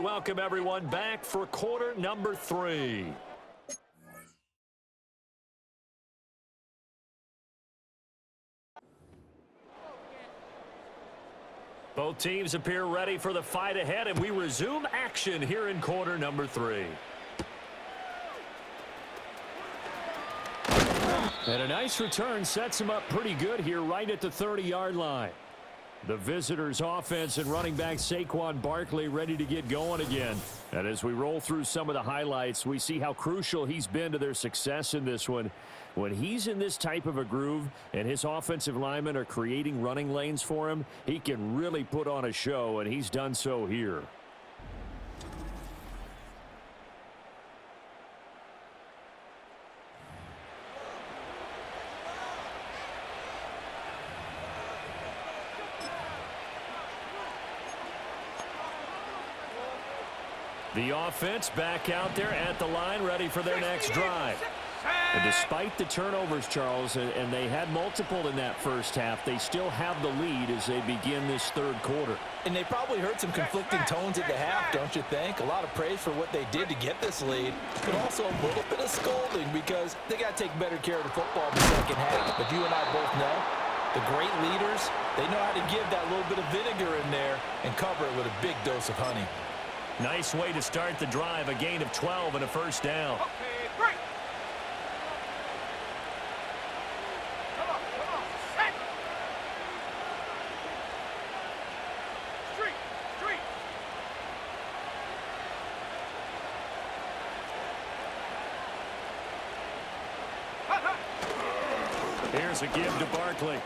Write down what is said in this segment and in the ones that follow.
welcome everyone back for quarter number 3. Both teams appear ready for the fight ahead, and we resume action here in quarter number 3. And a nice return sets him up pretty good here right at the 30-yard line. The visitors' offense and running back Saquon Barkley ready to get going again. And as we roll through some of the highlights, we see how crucial he's been to their success in this one. When he's in this type of a groove and his offensive linemen are creating running lanes for him, he can really put on a show, and he's done so here. The offense back out there at the line, ready for their next drive. And despite the turnovers, Charles, and they had multiple in that first half, they still have the lead as they begin this third quarter. And they probably heard some conflicting tones at the half, don't you think? A lot of praise for what they did to get this lead, but also a little bit of scolding because they got to take better care of the football in the second half. But you and I both know the great leaders, they know how to give that little bit of vinegar in there and cover it with a big dose of honey. Nice way to start the drive, a gain of 12 and a first down. Okay, break. Come on, set. Street. Here's a give to Barkley.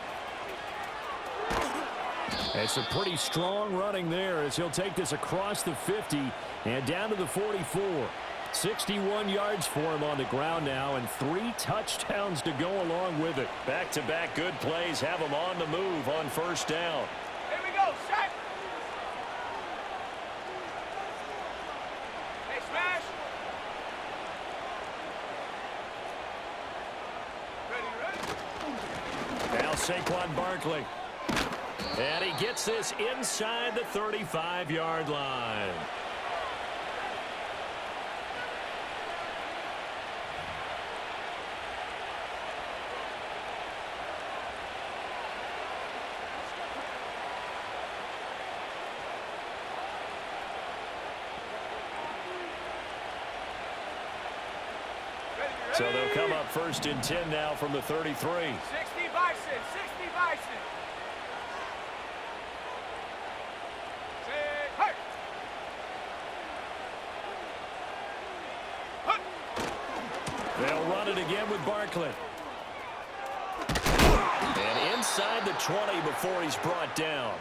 It's a pretty strong running there as he'll take this across the 50 and down to the 44. 61 yards for him on the ground now and 3 touchdowns to go along with it. Back-to-back good plays have him on the move on first down. Here we go, set. Hey, smash. Ready. Now Saquon Barkley. And he gets this inside the 35-yard line. So they'll come up first and 10 now from the 33. 60 Bison. They'll run it again with Barkley. And inside the 20 before he's brought down.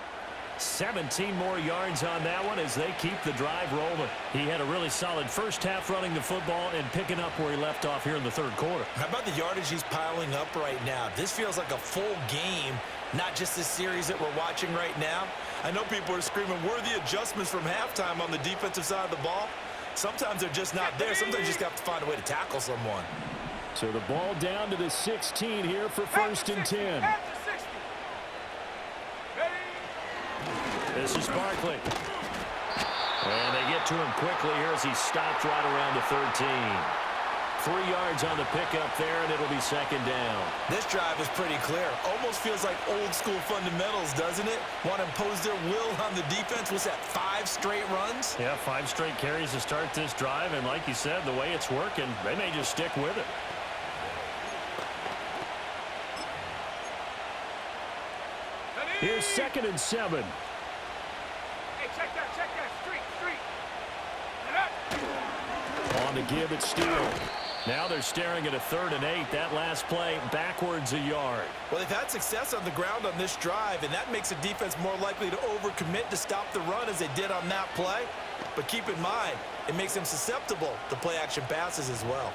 17 more yards on that one as they keep the drive rolling. He had a really solid first half running the football and picking up where he left off here in the third quarter. How about the yardage he's piling up right now? This feels like a full game, not just this series that we're watching right now. I know people are screaming, worthy adjustments from halftime on the defensive side of the ball. Sometimes they're just not there. Sometimes you just have to find a way to tackle someone. So the ball down to the 16 here for first and 10. This is Barkley. And they get to him quickly here as he stopped right around the 13. 3 yards on the pickup there, and it'll be second down. This drive is pretty clear. Almost feels like old-school fundamentals, doesn't it? Want to impose their will on the defense. Was that 5 straight runs? Yeah, 5 straight carries to start this drive, and like you said, the way it's working, they may just stick with it. Here's second and 7. Hey, check that. Street. On the give, it's Steele. Now they're staring at a 3rd and 8. That last play, backwards a yard. Well, they've had success on the ground on this drive, and that makes the defense more likely to overcommit to stop the run as they did on that play. But keep in mind, it makes them susceptible to play-action passes as well.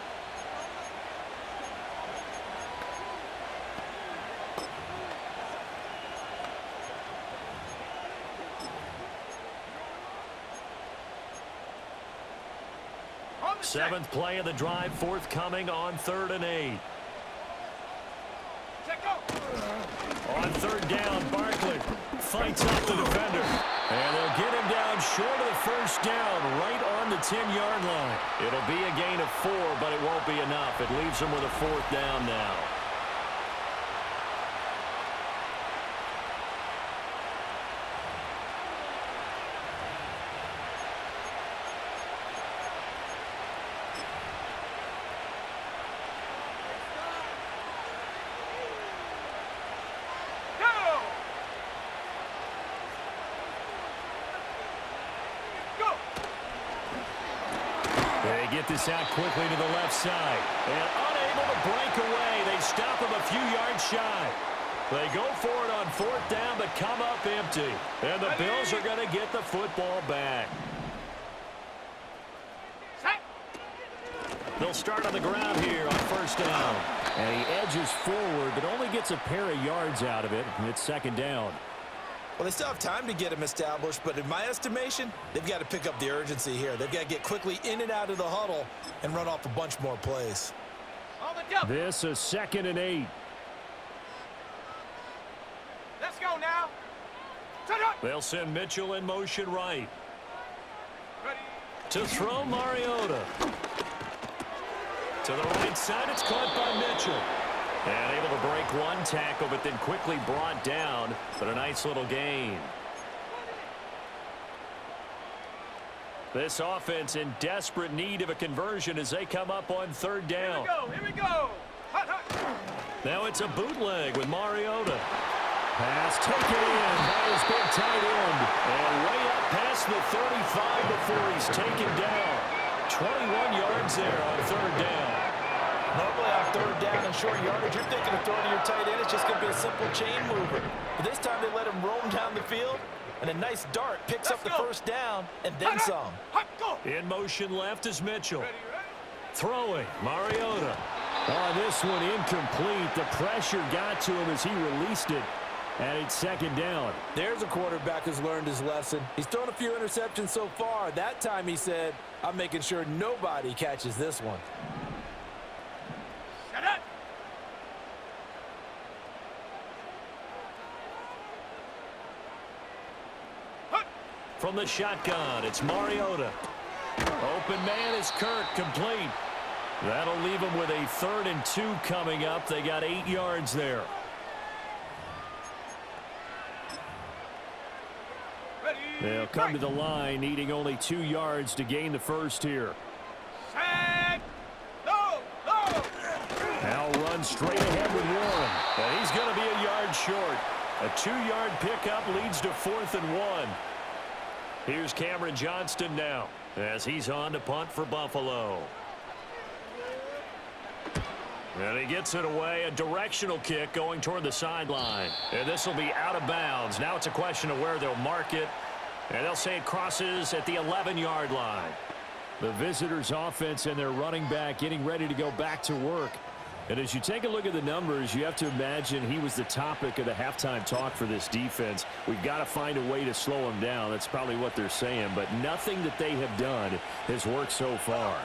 Seventh play of the drive forthcoming on 3rd and 8. Check go. On 3rd down, Barkley fights off the defender. And they'll get him down short of the first down, right on the 10-yard line. It'll be a gain of 4, but it won't be enough. It leaves them with a 4th down now. They get this out quickly to the left side. And unable to break away. They stop him a few yards shy. They go for it on 4th down, but come up empty. And the Bills are going to get the football back. They'll start on the ground here on 1st down. And he edges forward, but only gets a pair of yards out of it. And it's 2nd down. Well, they still have time to get him established, but in my estimation, they've got to pick up the urgency here. They've got to get quickly in and out of the huddle and run off a bunch more plays. This is 2nd and 8. Let's go now. They'll send Mitchell in motion right. Ready. To throw Mariota. To the right side, it's caught by Mitchell. And able to break one tackle, but then quickly brought down. But a nice little gain. This offense in desperate need of a conversion as they come up on 3rd down. Here we go. Hut, hut. Now it's a bootleg with Mariota. Pass taken in by his big tight end. And way up past the 35 before he's taken down. 21 yards there on 3rd down. Normally on 3rd down and short yardage, you're thinking of throwing to your tight end. It's just going to be a simple chain mover. But this time they let him roam down the field, and a nice dart picks up the 1st down and then some. In motion left is Mitchell. Throwing, Mariota. Oh, this one incomplete. The pressure got to him as he released it. And it's 2nd down. There's a quarterback who's learned his lesson. He's thrown a few interceptions so far. That time he said, I'm making sure nobody catches this one. Shut up. From the shotgun, it's Mariota. Open man is Kirk, complete. That'll leave them with a 3rd and 2 coming up. They got 8 yards there. They'll come to the line, needing only 2 yards to gain the 1st here. Set. Go. Go. Now run straight ahead with Warren. And he's going to be a yard short. A 2-yard pickup leads to 4th and 1. Here's Cameron Johnston now as he's on to punt for Buffalo. And he gets it away, a directional kick going toward the sideline. And this will be out of bounds. Now it's a question of where they'll mark it. And they'll say it crosses at the 11-yard line. The visitors' offense and their running back getting ready to go back to work. And as you take a look at the numbers, you have to imagine he was the topic of the halftime talk for this defense. We've got to find a way to slow him down. That's probably what they're saying. But nothing that they have done has worked so far.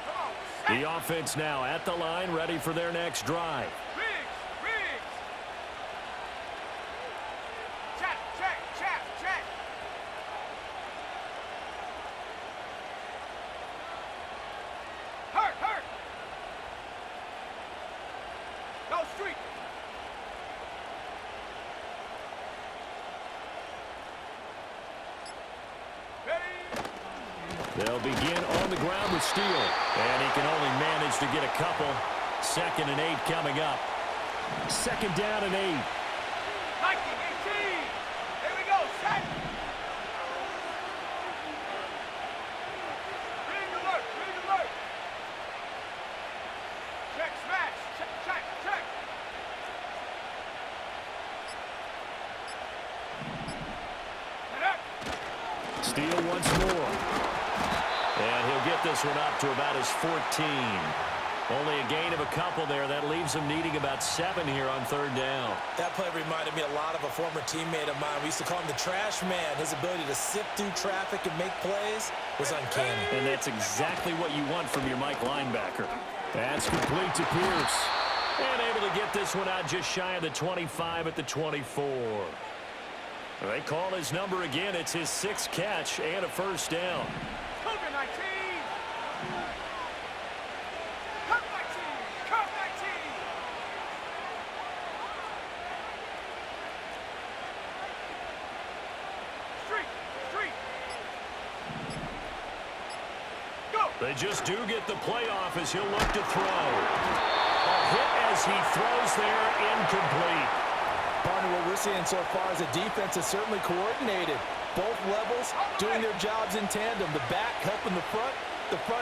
The offense now at the line, ready for their next drive. Riggs. Check. Hurt. Go street. Ready. They'll begin on the ground with Steele. And he can only manage to get a couple. 2nd and 8 coming up. 2nd down and 8. Viking 18. Here we go. Set. Ring alert. Check, smash. Check. Steele once more. And he'll get this one up to about his 14. Only a gain of a couple there. That leaves him needing about 7 here on 3rd down. That play reminded me a lot of a former teammate of mine. We used to call him the trash man. His ability to sift through traffic and make plays was uncanny. And that's exactly what you want from your Mike linebacker. That's complete to Pierce. And able to get this one out just shy of the 25 at the 24. They call his number again. It's his 6th catch and a first down. Cover 19. Cut 19. Cut 19. Street. Street. Go. They just do get the playoff as he'll look to throw. A hit as he throws there, incomplete. Partner, what we're seeing so far is the defense is certainly coordinated. Both levels doing their jobs in tandem. The back helping the front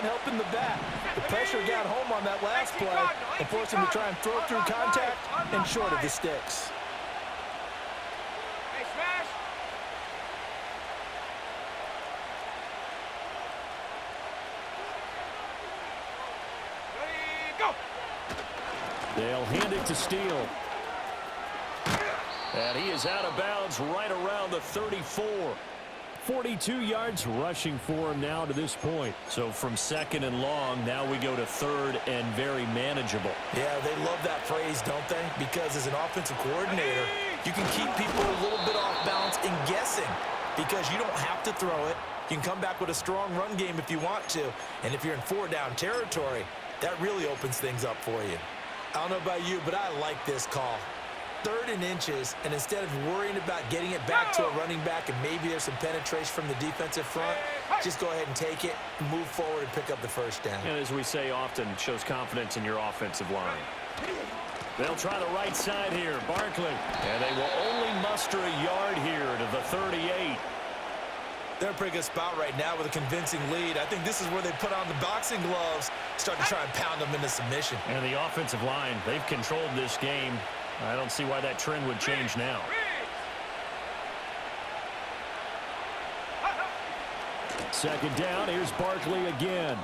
helping the back. The pressure got home on that last play and forced him to try and throw through contact and short of the sticks. Hey, smash. Ready, go. They'll hand it to Steele. And he is out of bounds right around the 34. 42 yards rushing for him now to this point. So from 2nd and long, now we go to 3rd and very manageable. Yeah, they love that phrase, don't they? Because as an offensive coordinator, you can keep people a little bit off balance and guessing because you don't have to throw it. You can come back with a strong run game if you want to. And if you're in 4-down territory, that really opens things up for you. I don't know about you, but I like this call. 3rd and inches, and instead of worrying about getting it back to a running back and maybe there's some penetration from the defensive front, just go ahead and take it, move forward, and pick up the first down. And as we say often, shows confidence in your offensive line. They'll try the right side here, Barkley. And they will only muster a yard here to the 38. They're in a pretty good spot right now with a convincing lead. I think this is where they put on the boxing gloves, start to try and pound them into submission. And the offensive line, they've controlled this game. I don't see why that trend would change now. Second down, here's Barkley again.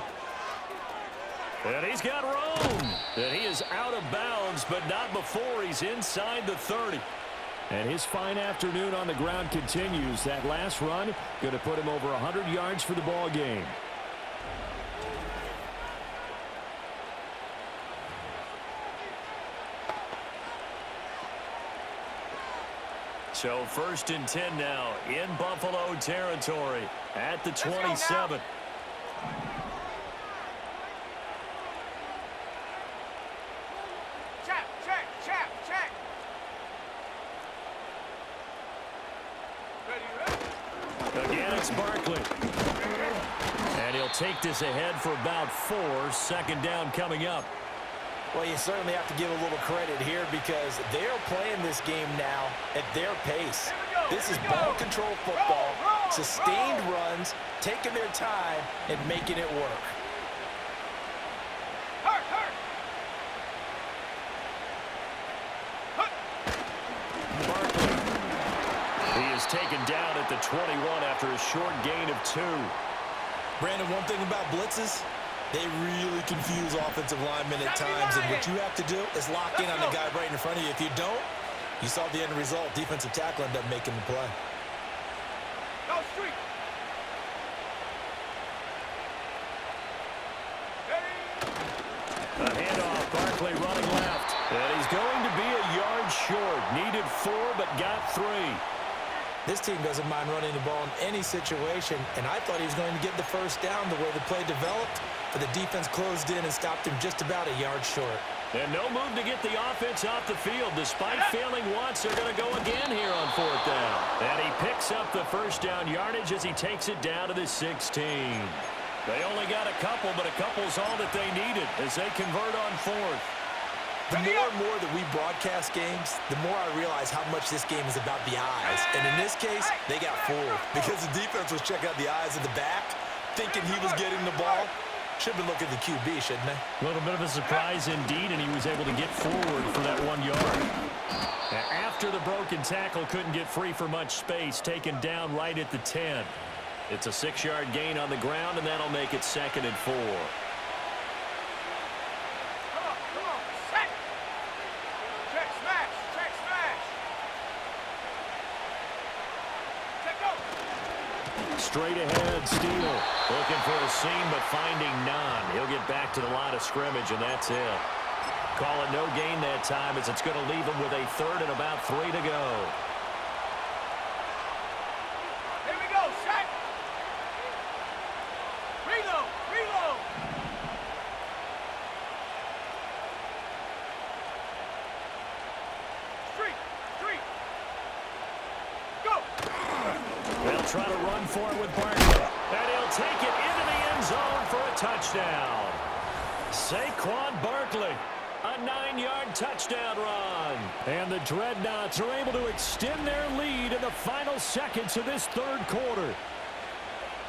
And he's got room. And he is out of bounds, but not before he's inside the 30. And his fine afternoon on the ground continues. That last run going to put him over 100 yards for the ball game. So 1st and 10 now in Buffalo territory at the 27. Check. Ready. Again, it's Barkley. And he'll take this ahead for about 4. 2nd down coming up. Well, you certainly have to give a little credit here because they're playing this game now at their pace. This is ball control football, sustained runs, taking their time, and making it work. Hurt. Barkley. He is taken down at the 21 after a short gain of 2. Brandon, one thing about blitzes, they really confuse offensive linemen at times, and what you have to do is lock in on the guy right in front of you. If you don't, you saw the end result. Defensive tackle ended up making the play. Go street. A handoff, Barkley running left. And he's going to be a yard short. Needed 4, but got 3. This team doesn't mind running the ball in any situation, and I thought he was going to get the first down the way the play developed, but the defense closed in and stopped him just about a yard short. And no move to get the offense off the field. Despite failing once, they're going to go again here on 4th down. And he picks up the first down yardage as he takes it down to the 16. They only got a couple, but a couple's all that they needed as they convert on 4th. The more and more that we broadcast games, the more I realize how much this game is about the eyes. And in this case, they got fooled because the defense was checking out the eyes of the back, thinking he was getting the ball. Should have been looking at the QB, shouldn't they? A little bit of a surprise indeed, and he was able to get forward for that 1 yard. After the broken tackle, couldn't get free for much space, taken down right at the 10. It's a 6-yard gain on the ground, and that'll make it 2nd and 4. Come on. Set. Check smash. Check go. Straight ahead, Steele. Looking for a seam, but finding none. He'll get back to the line of scrimmage, and that's it. Call it no gain that time as it's going to leave him with a 3rd and about 3 to go. try to run for it with Barkley. And he'll take it into the end zone for a touchdown. Saquon Barkley, a 9-yard touchdown run. And the Dreadnoughts are able to extend their lead in the final seconds of this third quarter.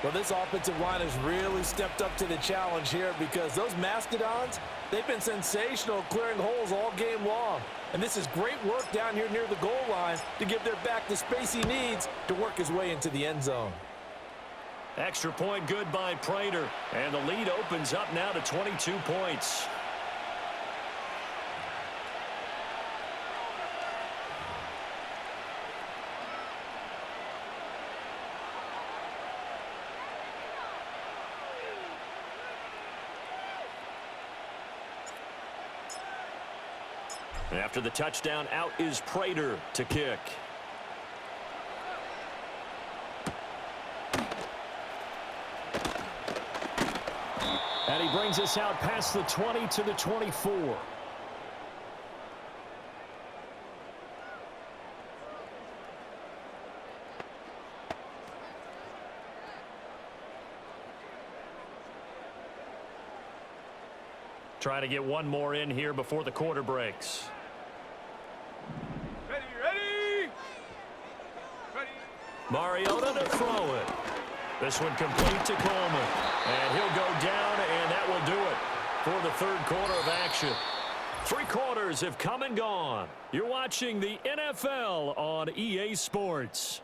Well, this offensive line has really stepped up to the challenge here because those Mastodons, they've been sensational clearing holes all game long. And this is great work down here near the goal line to give their back the space he needs to work his way into the end zone. Extra point good by Prater. And the lead opens up now to 22 points. After the touchdown, out is Prater to kick. And he brings us out past the 20 to the 24. Trying to get one more in here before the quarter breaks. Ready. Mariota to throw it. This one complete to Coleman. And he'll go down, and that will do it for the third quarter of action. 3 quarters have come and gone. You're watching the NFL on EA Sports.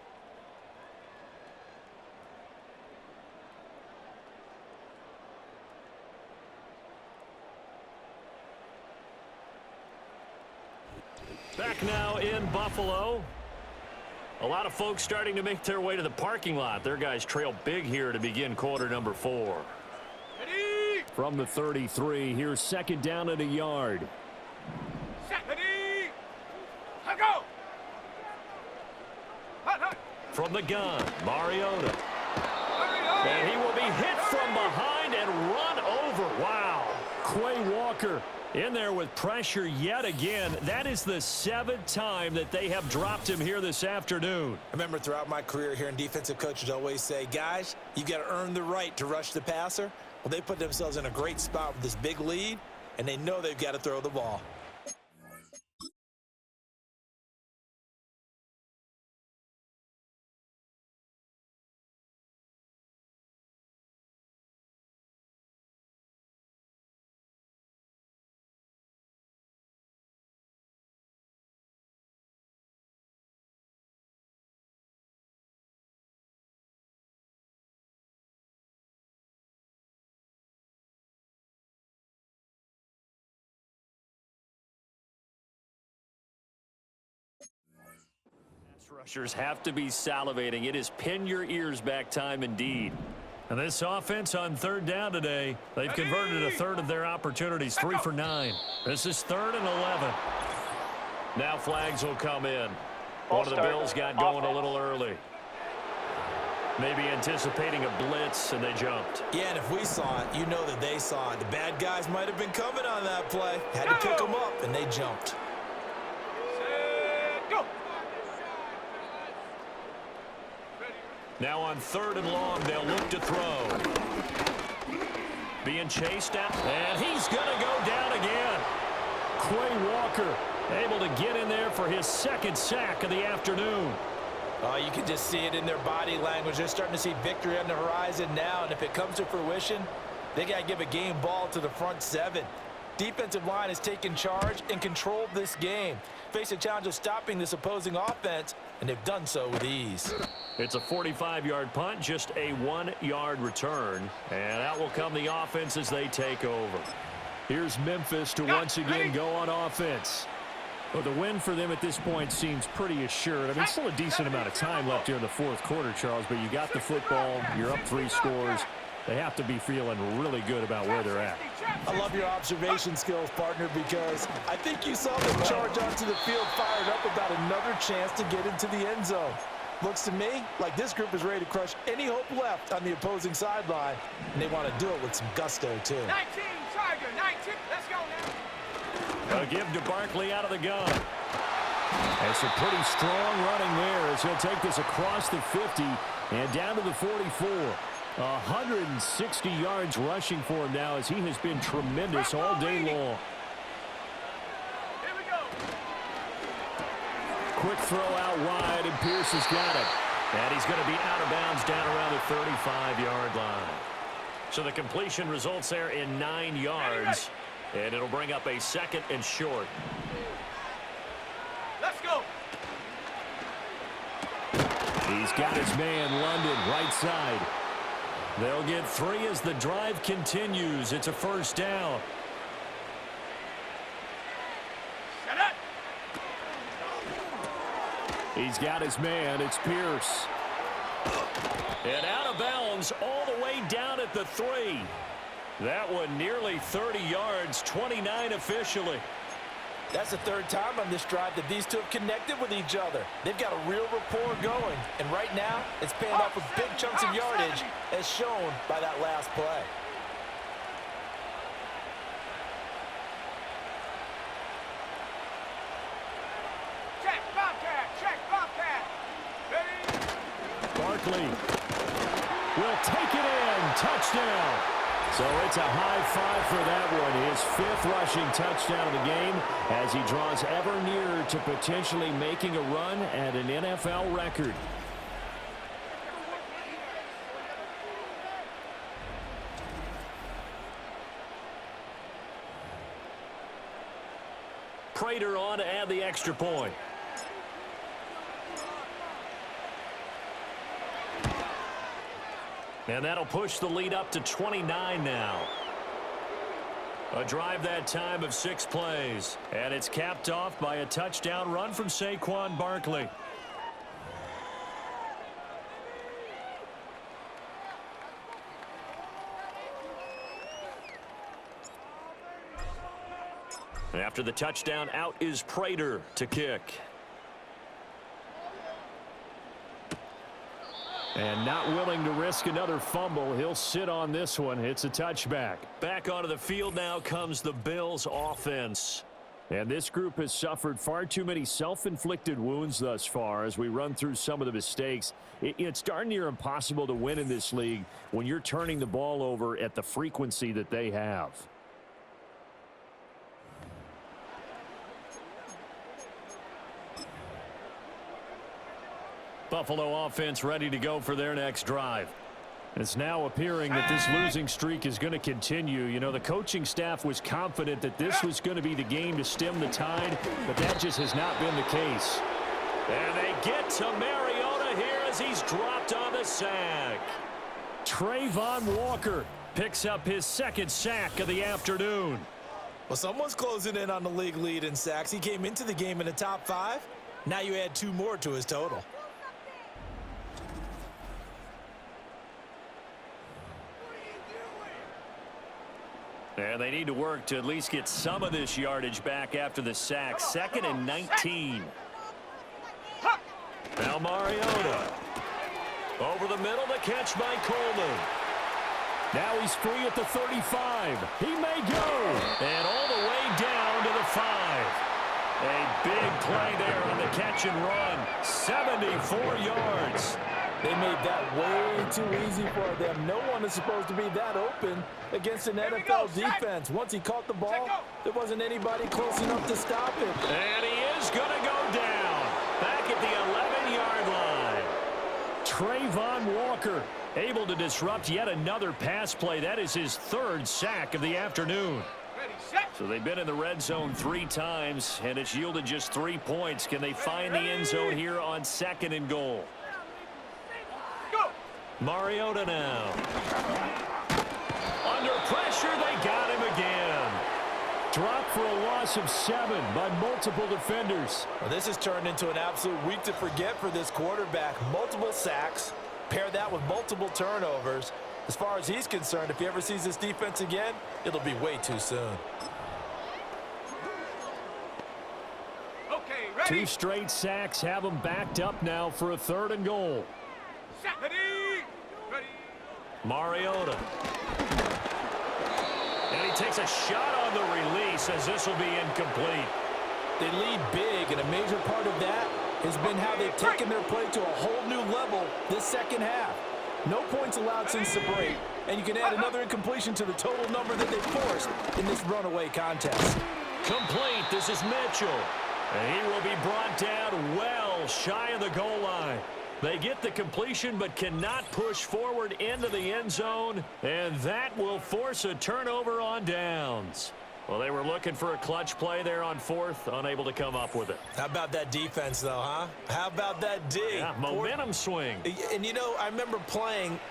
Back now in Buffalo. A lot of folks starting to make their way to the parking lot. Their guys trail big here to begin quarter number 4. Ready. From the 33, here's second down at a yard. Ready. Go. Hut. From the gun, Mariota. And he will be hit from behind and run over. Wow. Quay Walker in there with pressure yet again. That is the 7th time that they have dropped him here this afternoon. I remember throughout my career here in defensive coaches always say, guys, you've got to earn the right to rush the passer. Well, they put themselves in a great spot with this big lead, and they know they've got to throw the ball. Rushers have to be salivating. It is pin your ears back time indeed. And this offense on third down today, they've converted a third of their opportunities, 3 for 9. This is 3rd and 11. Now flags will come in. One of the Bills got going a little early. Maybe anticipating a blitz, and they jumped. Yeah, and if we saw it, you know that they saw it. The bad guys might have been coming on that play. Had to pick them up, and they jumped. Now on 3rd and long, they'll look to throw. Being chased out, and he's going to go down again. Quay Walker able to get in there for his 2nd sack of the afternoon. Oh, you can just see it in their body language. They're starting to see victory on the horizon now, and if it comes to fruition, they got to give a game ball to the front 7. Defensive line has taken charge and controlled this game. Face a challenge of stopping this opposing offense, and they've done so with ease. It's a 45-yard punt, just a 1-yard return. And out will come the offense as they take over. Here's Memphis to once again go on offense. Well, the win for them at this point seems pretty assured. I mean, still a decent amount of time left here in the 4th quarter, Charles, but you got the football, you're up 3 scores. They have to be feeling really good about where they're at. I love your observation skills, partner, because I think you saw them charge onto the field fired up about another chance to get into the end zone. Looks to me like this group is ready to crush any hope left on the opposing sideline, and they want to do it with some gusto, too. 19, Tiger, 19. Let's go now. A give to Barkley out of the gun. That's a pretty strong running there as he'll take this across the 50 and down to the 44. 160 yards rushing for him now as he has been tremendous all day long. Here we go. Quick throw out wide, and Pierce has got it. And he's going to be out of bounds down around the 35-yard line. So the completion results there in 9 yards, and it'll bring up a 2nd and short. Let's go. He's got his man, London, right side. They'll get 3 as the drive continues. It's a 1st down. Shut up. He's got his man. It's Pierce. And out of bounds all the way down at the 3. That one nearly 30 yards, 29 officially. That's the 3rd time on this drive that these two have connected with each other. They've got a real rapport going. And right now, it's paying off with big chunks of yardage, as shown by that last play. Check, Bobcat. Check, Bobcat. Ready? Barkley will take it in. Touchdown. So it's a high 5 for that one. His 5th rushing touchdown of the game as he draws ever nearer to potentially making a run at an NFL record. Prater on to add the extra point. And that'll push the lead up to 29 now. A drive that time of 6 plays. And it's capped off by a touchdown run from Saquon Barkley. After the touchdown, out is Prater to kick. And not willing to risk another fumble. He'll sit on this one. It's a touchback. Back onto the field now comes the Bills offense. And this group has suffered far too many self-inflicted wounds thus far as we run through some of the mistakes. It's darn near impossible to win in this league when you're turning the ball over at the frequency that they have. Buffalo offense ready to go for their next drive. It's now appearing that this losing streak is going to continue. You know, the coaching staff was confident that this was going to be the game to stem the tide, but that just has not been the case. And they get to Mariota here as he's dropped on the sack. Trayvon Walker picks up his 2nd sack of the afternoon. Well, someone's closing in on the league lead in sacks. He came into the game in the top 5. Now you add 2 more to his total. And they need to work to at least get some of this yardage back after the sack. 2nd and 19. Now Mariota. Over the middle, the catch by Coleman. Now he's free at the 35. He may go. And all the way down to the 5. A big play there on the catch and run. 74 yards. They made that way too easy for them. No one is supposed to be that open against an NFL defense. Once he caught the ball, there wasn't anybody close enough to stop it. And he is going to go down. Back at the 11-yard line. Trayvon Walker able to disrupt yet another pass play. That is his 3rd sack of the afternoon. So they've been in the red zone 3 times, and it's yielded just 3 points. Can they find the end zone here on 2nd and goal? Mariota now. Under pressure, they got him again. Dropped for a loss of 7 by multiple defenders. Well, this has turned into an absolute week to forget for this quarterback. Multiple sacks. Pair that with multiple turnovers. As far as he's concerned, if he ever sees this defense again, it'll be way too soon. Okay, ready? 2 straight sacks have him backed up now for a 3rd and goal. Ready? Ready? Mariota. And he takes a shot on the release as this will be incomplete. They lead big, and a major part of that has been how they've taken their play to a whole new level this second half. No points allowed since the break, and you can add another incompletion to the total number that they forced in this runaway contest. Complete. This is Mitchell. And he will be brought down well shy of the goal line. They get the completion but cannot push forward into the end zone, and that will force a turnover on downs. Well, they were looking for a clutch play there on fourth, unable to come up with it. How about that defense, though, huh? How about that D? Yeah, momentum swing. And, you know, I remember playing –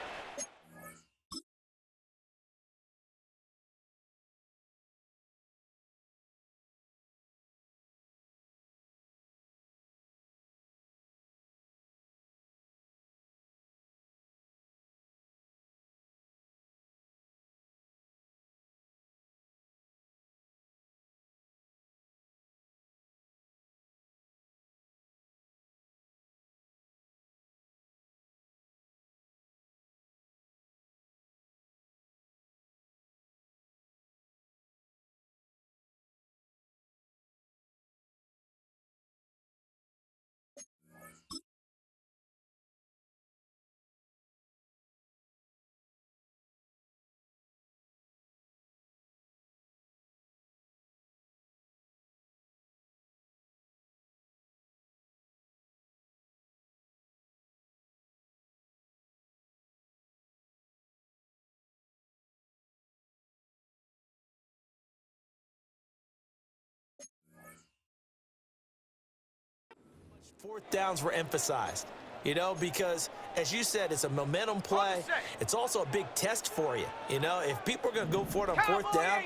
fourth downs were emphasized, you know, because, as you said, it's a momentum play. It's also a big test for you. You know, if people are going to go for it on fourth down,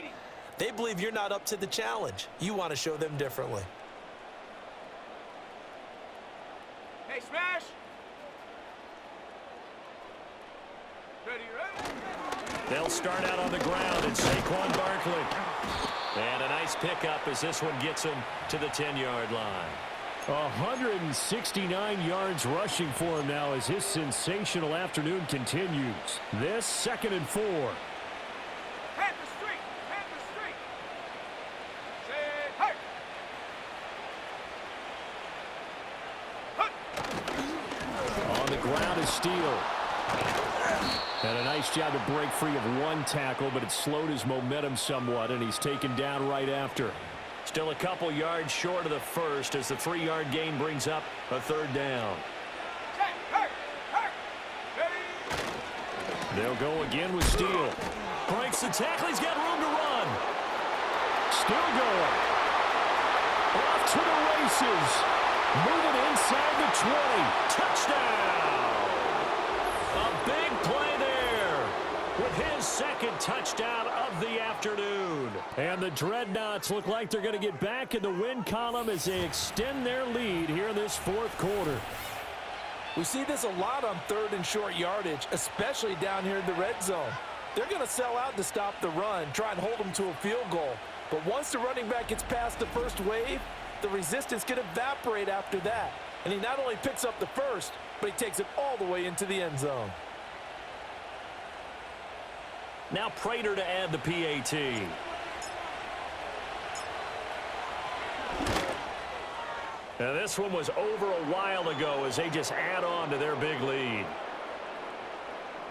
they believe you're not up to the challenge. You want to show them differently. Hey, smash! Ready, ready? They'll start out on the ground, and Saquon Barkley. And a nice pickup as this one gets him to the 10-yard line. 169 yards rushing for him now as his sensational afternoon continues. This 2nd and 4. Hand the street! Hand the street! Say, hey! On the ground is Steele. And a nice job to break free of one tackle, but it slowed his momentum somewhat, and he's taken down right after. Still a couple yards short of the first as the 3-yard gain brings up a 3rd down. They'll go again with Steele. Breaks the tackle. He's got room to run. Still going. Off to the races. Moving inside the 20. Touchdown. A big play there with his 2nd touchdown of the afternoon. And the Dreadnoughts look like they're going to get back in the win column as they extend their lead here in this 4th quarter. We see this a lot on 3rd and short yardage, especially down here in the red zone. They're going to sell out to stop the run, try and hold them to a field goal. But once the running back gets past the first wave, the resistance can evaporate after that. And he not only picks up the first, but he takes it all the way into the end zone. Now Prater to add the PAT. Now this one was over a while ago as they just add on to their big lead.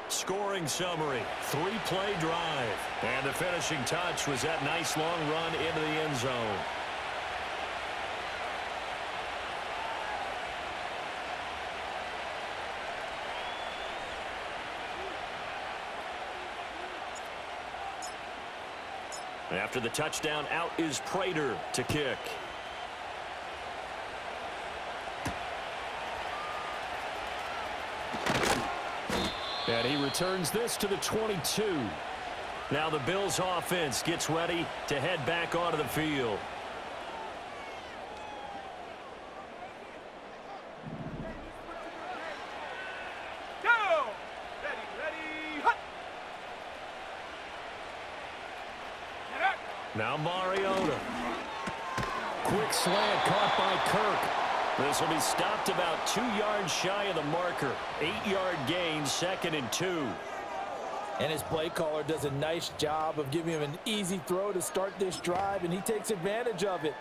Scoring summary, 3-play drive. And the finishing touch was that nice long run into the end zone. After the touchdown, out is Prater to kick. And he returns this to the 22. Now the Bills offense gets ready to head back onto the field. Go! Ready, ready, hut! Now Mariota. Quick slant caught by Kirk. This will be stopped about 2 yards shy of the marker. 8-yard gain, 2nd and 2. And his play caller does a nice job of giving him an easy throw to start this drive, and he takes advantage of it.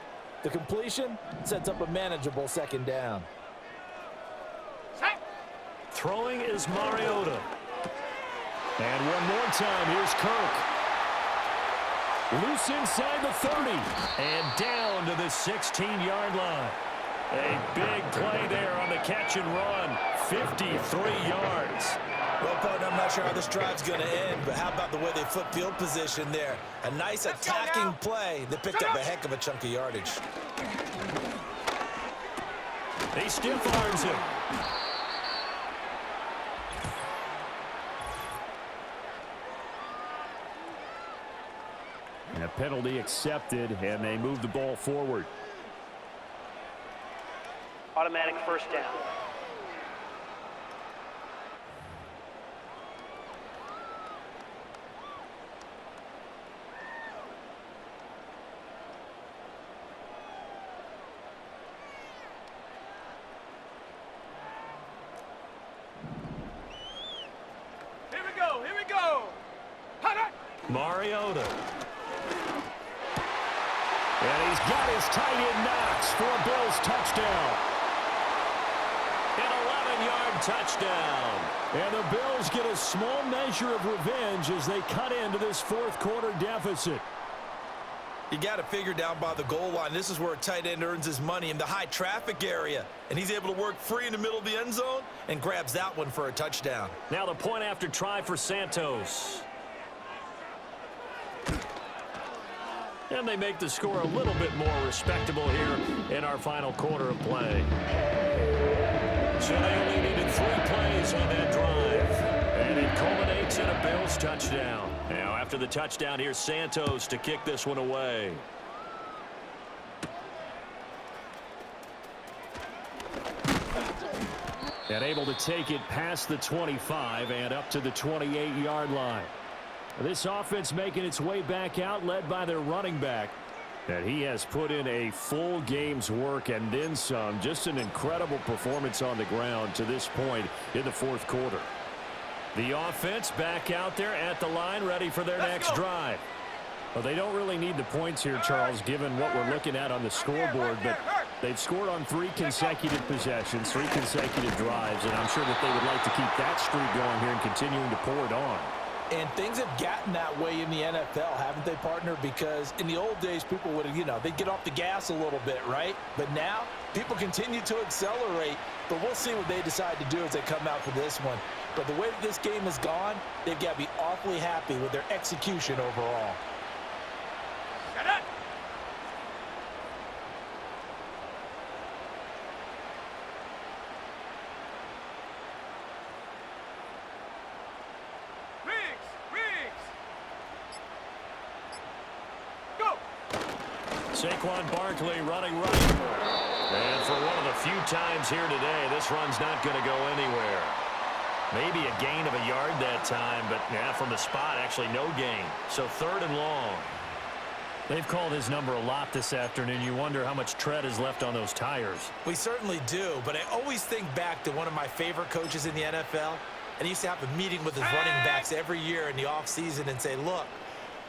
The completion sets up a manageable second down. Set. Throwing is Mariota. And one more time, here's Kirk. Loose inside the 30. And down to the 16-yard line. A big play there on the catch and run. 53 yards. Well, partner, I'm not sure how this drive's going to end, but how about the way they flip field position there? A nice attacking play that picked up a heck of a chunk of yardage. He stiff arms him. And a penalty accepted, and they move the ball forward. Automatic first down. Here we go. Here we go. Hot. Mariota. And he's got his tight end Knox for a Bills touchdown. An 11-yard touchdown. And the Bills get a small measure of revenge as they cut into this fourth quarter deficit. You got to figure down by the goal line. This is where a tight end earns his money, in the high traffic area. And he's able to work free in the middle of the end zone and grabs that one for a touchdown. Now the point after try for Santos. And they make the score a little bit more respectable here in our final quarter of play. So they only needed 3 plays on that drive. And it culminates in a Bills touchdown. Now after the touchdown, here's Santos to kick this one away. And able to take it past the 25 and up to the 28-yard line. This offense making its way back out, led by their running back. And he has put in a full game's work and then some. Just an incredible performance on the ground to this point in the fourth quarter. The offense back out there at the line, ready for their next drive. Well, they don't really need the points here, Charles, given what we're looking at on the scoreboard. But they've scored on 3 consecutive possessions, 3 consecutive drives. And I'm sure that they would like to keep that streak going here and continuing to pour it on. And things have gotten that way in the NFL, haven't they, partner? Because in the old days, people would, they'd get off the gas a little bit, right? But now, people continue to accelerate. But we'll see what they decide to do as they come out for this one. But the way that this game has gone, they've got to be awfully happy with their execution overall. Shut up. Saquon Barkley running right. And for one of the few times here today, this run's not going to go anywhere. Maybe a gain of a yard that time, but yeah, from the spot, actually no gain. So 3rd and long. They've called his number a lot this afternoon. You wonder how much tread is left on those tires. We certainly do, but I always think back to one of my favorite coaches in the NFL. And he used to have a meeting with his running backs every year in the offseason and say, look,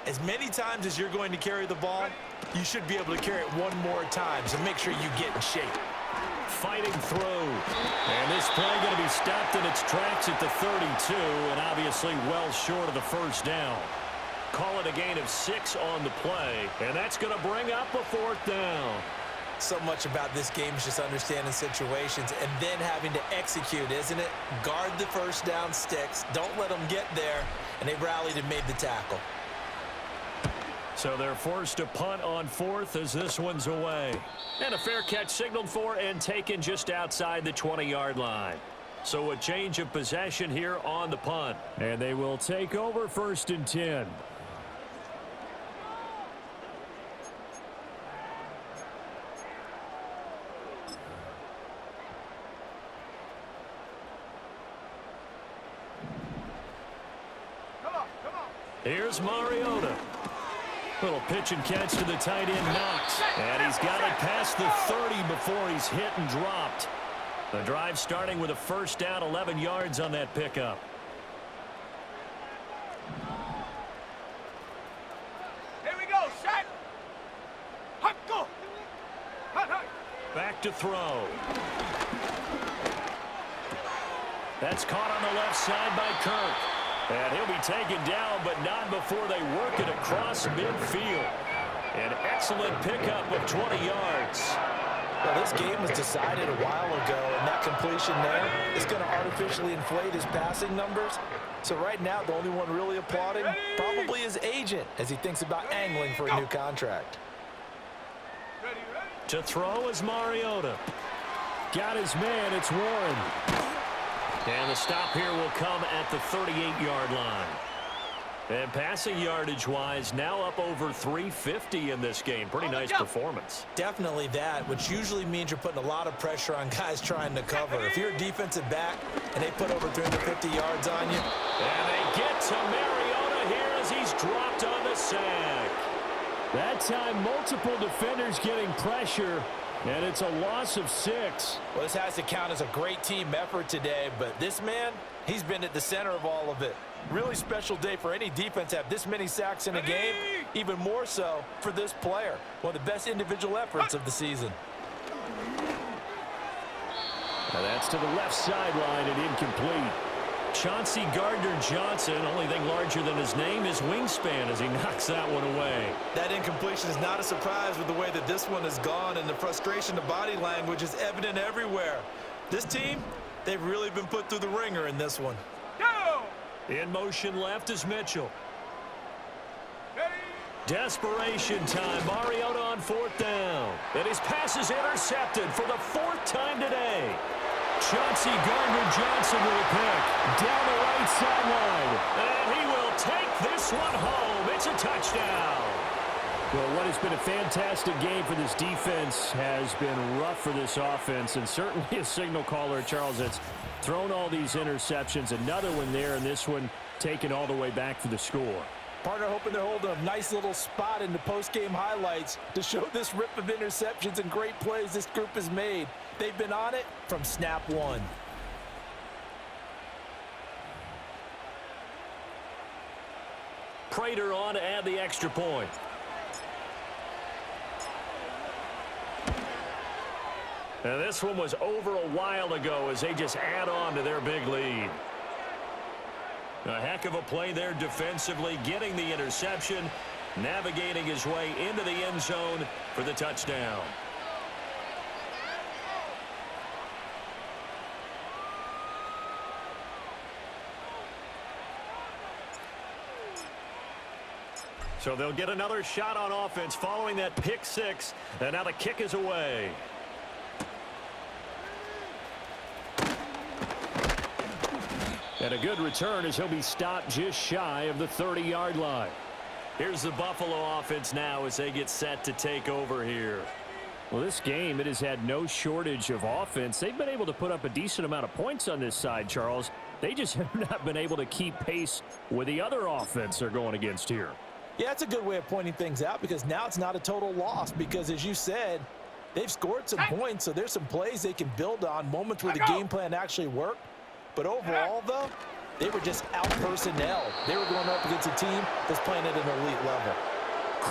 as many times as you're going to carry the ball, you should be able to carry it one more time, so make sure you get in shape. Fighting through. And this play going to be stopped in its tracks at the 32, and obviously well short of the first down. Call it a gain of 6 on the play, and that's going to bring up a 4th down. So much about this game is just understanding situations and then having to execute, isn't it? Guard the first down sticks. Don't let them get there, and they rallied and made the tackle. So they're forced to punt on 4th as this one's away. And a fair catch signaled for and taken just outside the 20-yard line. So a change of possession here on the punt. And they will take over 1st and 10. Come on. Here's Mariota. Little pitch and catch to the tight end Knox. And he's got it past the 30 before he's hit and dropped. The drive starting with a first down, 11 yards on that pickup. Here we go. Set. Hot, go. back to throw. That's caught on the left side by Kirk. And he'll be taken down, but not before they work it across midfield. An excellent pickup of 20 yards. Well, this game was decided a while ago, and that completion there is going to artificially inflate his passing numbers. So right now, the only one really applauding probably his agent as he thinks about angling for a new contract. To throw is Mariota. Got his man, it's Warren. And the stop here will come at the 38-yard line. And passing yardage-wise, now up over 350 in this game. Pretty nice performance. Definitely that, which usually means you're putting a lot of pressure on guys trying to cover. If you're a defensive back and they put over 350 yards on you. And they get to Mariota here as he's dropped on the sack. That time, multiple defenders getting pressure, and it's a loss of 6. Well, this has to count as a great team effort today, but this man, he's been at the center of all of it. Really special day for any defense to have this many sacks in a game, even more so for this player. One of the best individual efforts of the season. Now that's to the left sideline and incomplete. Chauncey Gardner-Johnson, only thing larger than his name is wingspan as he knocks that one away. That incompletion is not a surprise with the way that this one has gone, and the frustration of body language is evident everywhere. This team, they've really been put through the ringer in this one. Go! In motion left is Mitchell. Desperation time. Mariota on 4th down. And his pass is intercepted for the 4th time today. Chauncey Gardner-Johnson with a pick down the right sideline. And he will take this one home. It's a touchdown. Well, what has been a fantastic game for this defense has been rough for this offense, and certainly a signal caller, Charles, that's thrown all these interceptions. Another one there, and this one taken all the way back for the score. Partner hoping they're holding a nice little spot in the post-game highlights to show this rip of interceptions and great plays this group has made. They've been on it from snap one. Prater on to add the extra point. And this one was over a while ago as they just add on to their big lead. A heck of a play there defensively, getting the interception, navigating his way into the end zone for the touchdown. So they'll get another shot on offense following that pick 6, and now the kick is away. And a good return as he'll be stopped just shy of the 30-yard line. Here's the Buffalo offense now as they get set to take over here. Well, this game, it has had no shortage of offense. They've been able to put up a decent amount of points on this side, Charles. They just have not been able to keep pace with the other offense they're going against here. Yeah, that's a good way of pointing things out because now it's not a total loss because, as you said, they've scored some points, so there's some plays they can build on, moments where the game plan actually worked. But overall, though, they were just out-personnel. They were going up against a team that's playing at an elite level.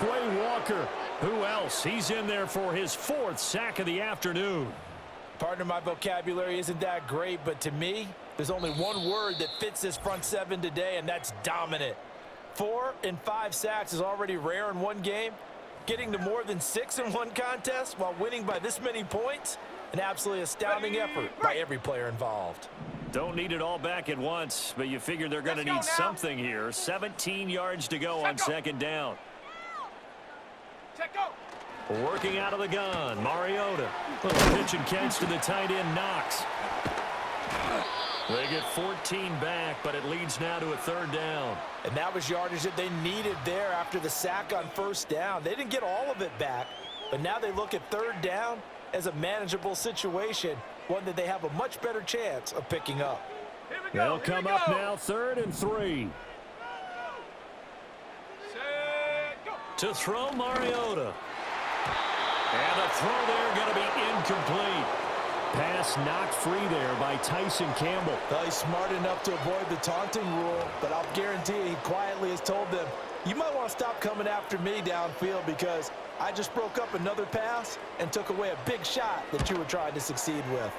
Quay Walker, who else? He's in there for his 4th sack of the afternoon. Partner, my vocabulary isn't that great, but to me, there's only one word that fits this front 7 today, and that's dominant. 4 and 5 sacks is already rare in one game. Getting to more than 6 in one contest while winning by this many points, an absolutely astounding effort by every player involved. Don't need it all back at once, but you figure they're going to need something here. 17 yards to go on 2nd down. Working out of the gun, Mariota. Little pitch and catch to the tight end, Knox. They get 14 back, but it leads now to a 3rd down. And that was yardage that they needed there after the sack on 1st down. They didn't get all of it back, but now they look at 3rd down as a manageable situation, one that they have a much better chance of picking up. They'll come up now 3rd and 3. To throw Mariota. And a throw there going to be incomplete. Pass knocked free there by Tyson Campbell. Well, he's smart enough to avoid the taunting rule, but I'll guarantee he quietly has told them, You might want to stop coming after me downfield because I just broke up another pass and took away a big shot that you were trying to succeed with.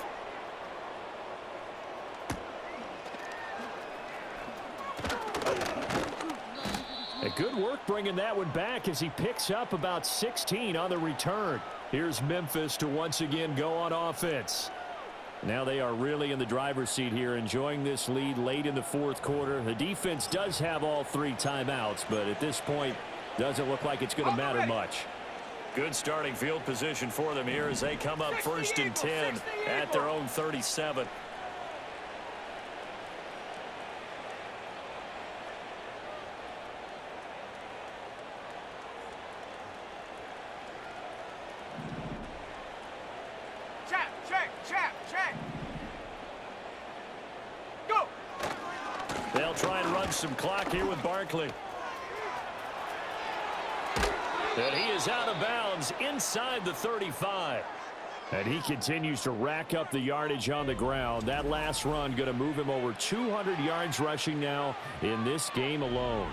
Good work bringing that one back as he picks up about 16 on the return. Here's Memphis to once again go on offense. Now they are really in the driver's seat here, enjoying this lead late in the fourth quarter. The defense does have all 3 timeouts, but at this point, doesn't look like it's going to matter much. Good starting field position for them here as they come up first and 10 at their own 37. They'll try and run some clock here with Barkley. And he is out of bounds inside the 35. And he continues to rack up the yardage on the ground. That last run going to move him over 200 yards rushing now in this game alone.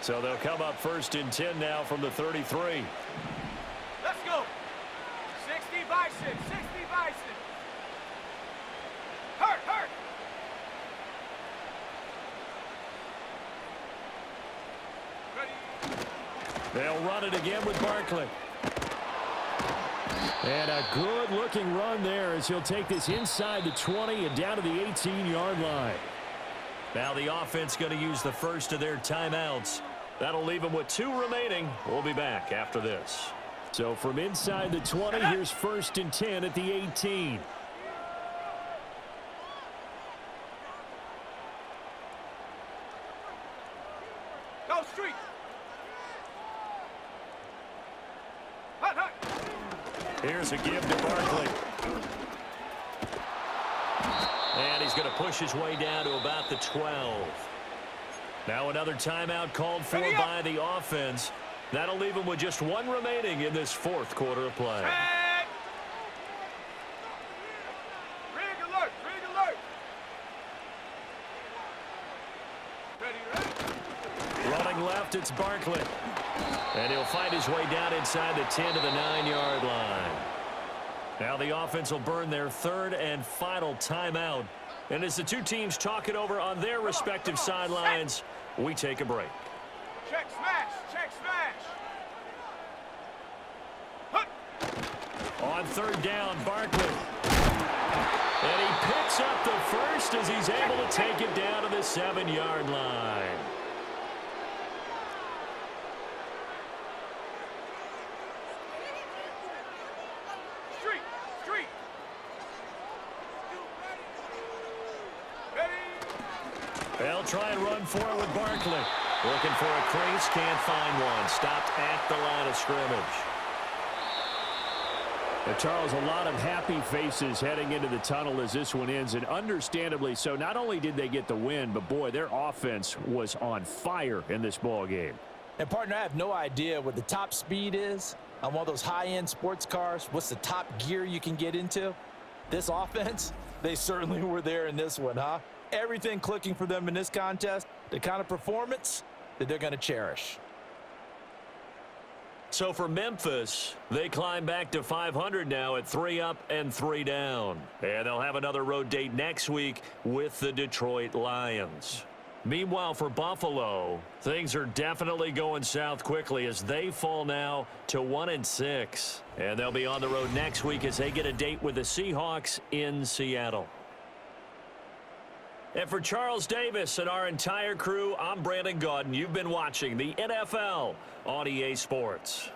So they'll come up first and 10 now from the 33. Let's go. 60 Bison, 60 Bison. Hurt. Ready. They'll run it again with Barkley. And a good-looking run there as he'll take this inside the 20 and down to the 18-yard line. Now the offense going to use the first of their timeouts. That'll leave them with 2 remaining. We'll be back after this. So from inside the 20, here's first and 10 at the 18. Go street. Here's a give to Barkley. And he's going to push his way down to about the 12. Now another timeout called for by the offense. That'll leave him with just 1 remaining in this fourth quarter of play. Rig alert. Ready. Running left, it's Barkley. And he'll find his way down inside the 10 to the 9-yard line. Now the offense will burn their 3rd and final timeout. And as the 2 teams talk it over on their respective sidelines, we take a break. Check smash. On 3rd down, Barkley. And he picks up the first as he's able to take it down to the 7-yard line. Street. Ready. They'll try and run for it with Barkley. Looking for a crease, can't find one. Stopped at the line of scrimmage. Charles, a lot of happy faces heading into the tunnel as this one ends, and understandably so. Not only did they get the win, but boy, their offense was on fire in this ball game. And partner, I have no idea what the top speed is on one of those high-end sports cars. What's the top gear you can get into? This offense, they certainly were there in this one, huh? Everything clicking for them in this contest, the kind of performance that they're going to cherish. So for Memphis, they climb back to 500 now at 3 up and 3 down. And they'll have another road date next week with the Detroit Lions. Meanwhile, for Buffalo, things are definitely going south quickly as they fall now to 1-6. And they'll be on the road next week as they get a date with the Seahawks in Seattle. And for Charles Davis and our entire crew, I'm Brandon Gaudin. You've been watching the NFL on EA Sports.